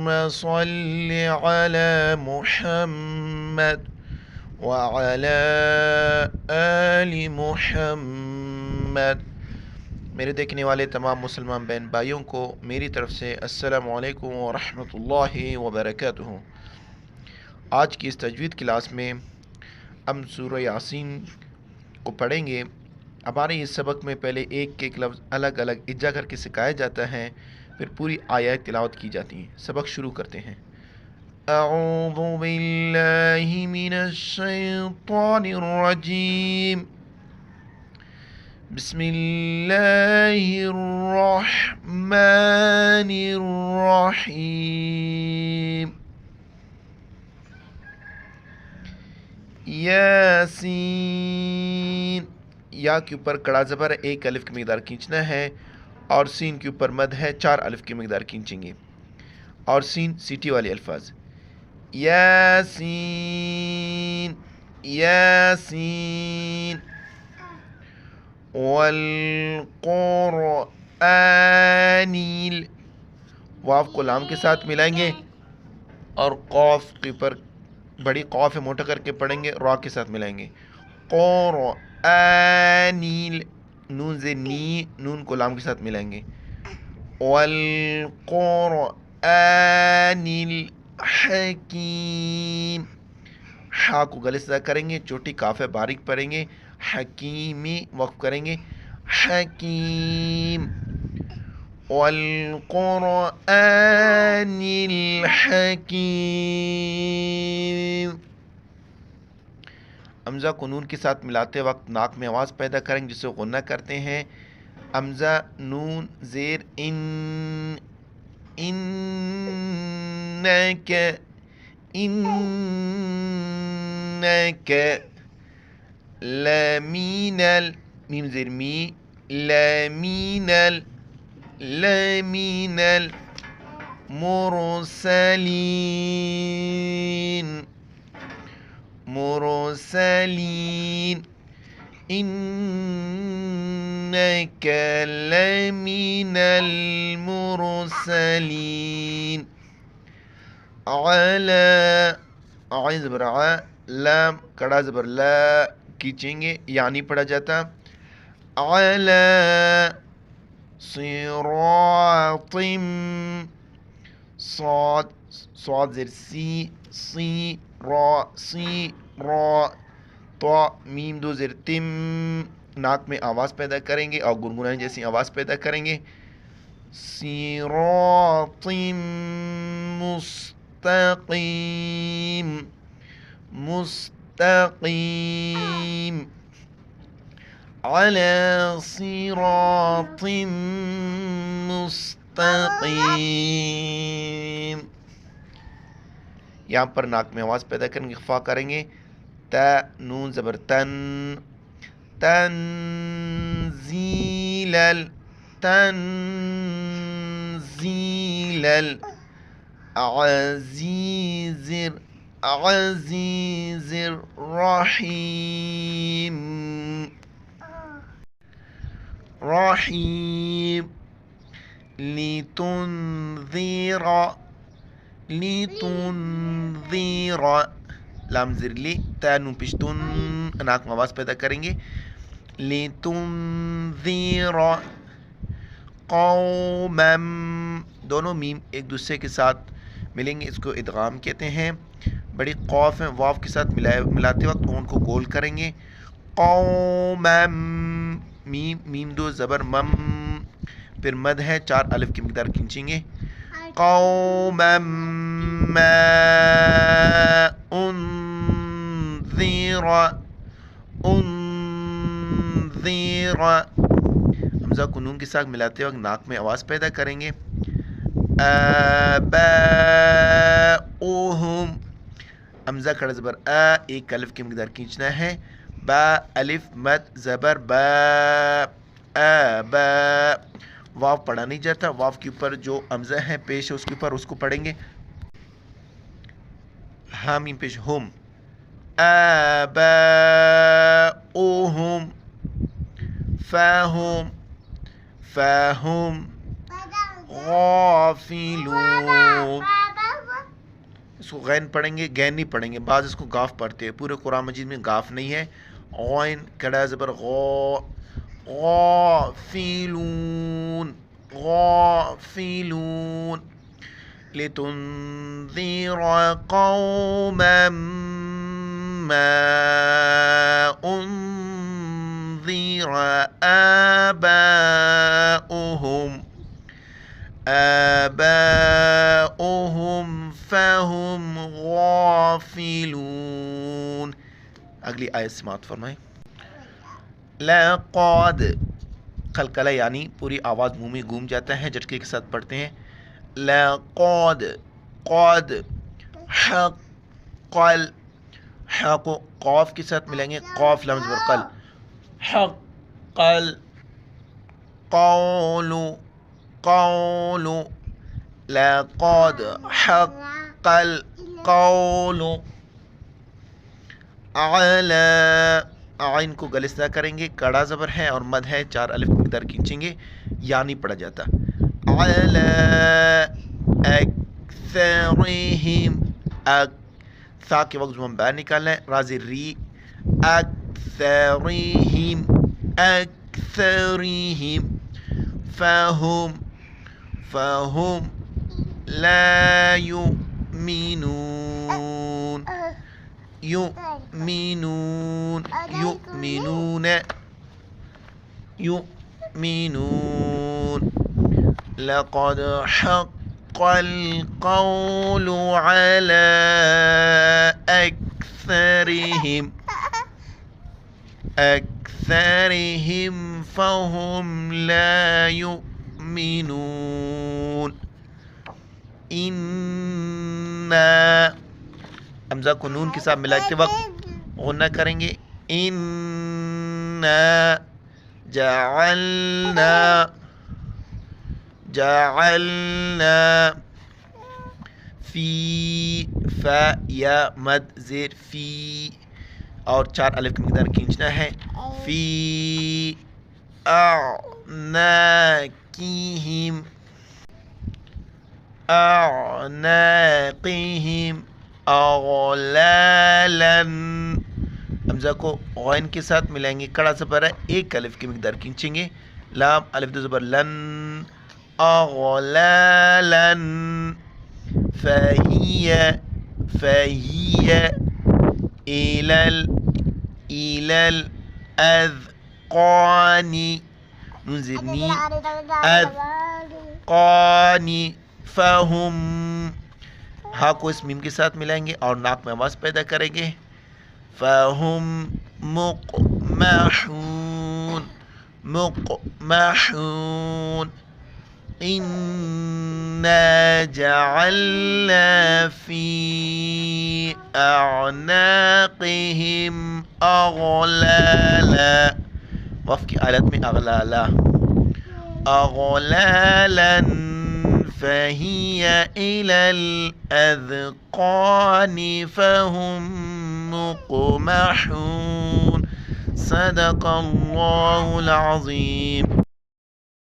اللهم صل على محمد وعلى آل محمد۔ میرے دیکھنے والے تمام مسلمان بہن بھائیوں کو میری طرف سے السلام علیکم ورحمۃ اللہ وبرکاتہ۔ آج کی اس تجوید کلاس میں ہم سورہ یاسین کو پڑھیں گے۔ ہمارے اس سبق میں پہلے ایک ایک لفظ الگ الگ اجزا کر کے سکھایا جاتا ہے، پھر پوری آیات تلاوت کی جاتی ہیں۔ سبق شروع کرتے ہیں۔ اعوذ باللہ من الشیطان الرجیم، بسم اللہ الرحمن الرحیم۔ یاسین، یا کے اوپر کڑا زبر ہے، ایک الف کی مقدار کھینچنا ہے، اور سین کے اوپر مد ہے، 4 الف کی مقدار کھینچیں گے، اور سین سیٹی والے الفاظ۔ یاسین یاسین، والقرآن، واو کو لام کے ساتھ ملائیں گے، اور قاف کے اوپر بڑی قاف ہے موٹا کر کے پڑھیں گے، را کے ساتھ ملائیں گے۔ قرآن، نون سے نی، نون کو لام کے ساتھ ملائیں گے۔ والقرآن الحکیم، ہا کو گلے سے کریں گے، چوٹی کاف ہے باریک پڑھیں گے، حکیمی وقف کریں گے، حکیم۔ والقرآن الحکیم، حمزہ کو نون کے ساتھ ملاتے وقت ناک میں آواز پیدا کریں گے، جسے غنہ کرتے ہیں۔ حمزہ نون زیر ان، انک، انک لمین میم زیر می، لمین لمین المرسلین، مرسلین، انک لمن المرسلین۔ علی، عین زبر ع، لام کڑا زبر لا کھینچیں گے، یا نہیں پڑھا جاتا۔ علی صراط، صاد، صاد زیر سی، سی را، سی را، تو میم دو زیر تم، ناک میں آواز پیدا کریں گے اور گنگنانے جیسی آواز پیدا کریں گے۔ صراط مستقیم، مستقیم، علی صراط مستقیم۔ یہاں پر ناک میں آواز پیدا کریں گے، اخفا کریں گے۔ تا، نون زبر تن، تنزیل، تنزیل العزیز، عزیز الرحیم، رحیم۔ لتنذر، لتنذر، لام زر لی، تا نون پشتون، ناک میں آواز پیدا کریں گے۔ لتنذر قوما، دونوں میم ایک دوسرے کے ساتھ ملیں گے، اس کو ادغام کہتے ہیں۔ بڑی قاف ہے، واو کے ساتھ ملاتے وقت ان کو گول کریں گے۔ قوما، میم، میم دو زبر مم، پھر مد ہے، 4 الف کی مقدار کھینچیں گے۔ قوما ما انذر، انذر، حمزہ کو نون کے ساتھ ملاتے وقت ناک میں آواز پیدا کریں گے۔ آباؤہم، حمزہ کھڑا زبر آ، ایک الف کی مقدار کھینچنا ہے، با الف مد زبر با، آبا، واو پڑھا نہیں جاتا، واو کے اوپر جو حمزہ ہے پیش ہے اس کے اوپر اس کو پڑھیں گے۔ حامیم پیش ہم، آباؤہم، فاہم، فاہم غافلون، اس کو غین پڑھیں گے، غین نہیں پڑھیں گے، بعض اس کو گاف پڑھتے ہیں، پورے قرآن مجید میں گاف نہیں ہے. غین کڑا زبر غو، غافلون، غافلون. لتنذر قوما ما انذر آباؤهم فهم غافلون. اگلی آیت سماعت فرمائیں. لقد قلقلہ یعنی پوری آواز منہ میں گھوم جاتا ہے، جھٹکے کے ساتھ پڑھتے ہیں. لقد قد حق قل، حق و قاف کے ساتھ ملیں گے، قاف لمز برقل. حق قل قول قول. لقد حق القول على، عین کو گلستہ کریں گے، کڑا زبر ہے اور مد ہے، 4 الف کی مقدار کھینچیں گے، یا نہیں پڑھا جاتا. على اکثرہم، سا کے وقت ہم باہر نکالنا ہے، رازی ری، اکثرہم اکثرہم. فہم فہم لا یؤمنون، یؤمنون یؤمنون یؤمنون. لقد حق القول على أكثرهم أكثرهم فهم لا يؤمنون. إنا حمزہ کو نون کے ساتھ ملاتے وقت غنہ کریں گے. إنا جعلنا جعلنا فی، فا یا مد زیر فی، اور 4 الف کی مقدار کھینچنا ہے. فی اعناقہم اعناقہم اغلالا. حمزہ کو غین کے ساتھ ملائیں گے، کڑا زبر ہے، 1 الف کی مقدار کھینچیں گے. لام الف دو زبر لن، اغلالا. فہی فہی الى الاذقان، ننزرنی اذقان. فہم، ہا کو اس میم کے ساتھ ملائیں گے اور ناک میں آواز پیدا کریں گے. فہم مقمحون مقمحون. إنا جعلنا في أعناقهم أغلالا، وف کی آلت میں اغلالا، اغلالا فهي إلى الأذقان فهم مقمحون. صدق الله العظيم.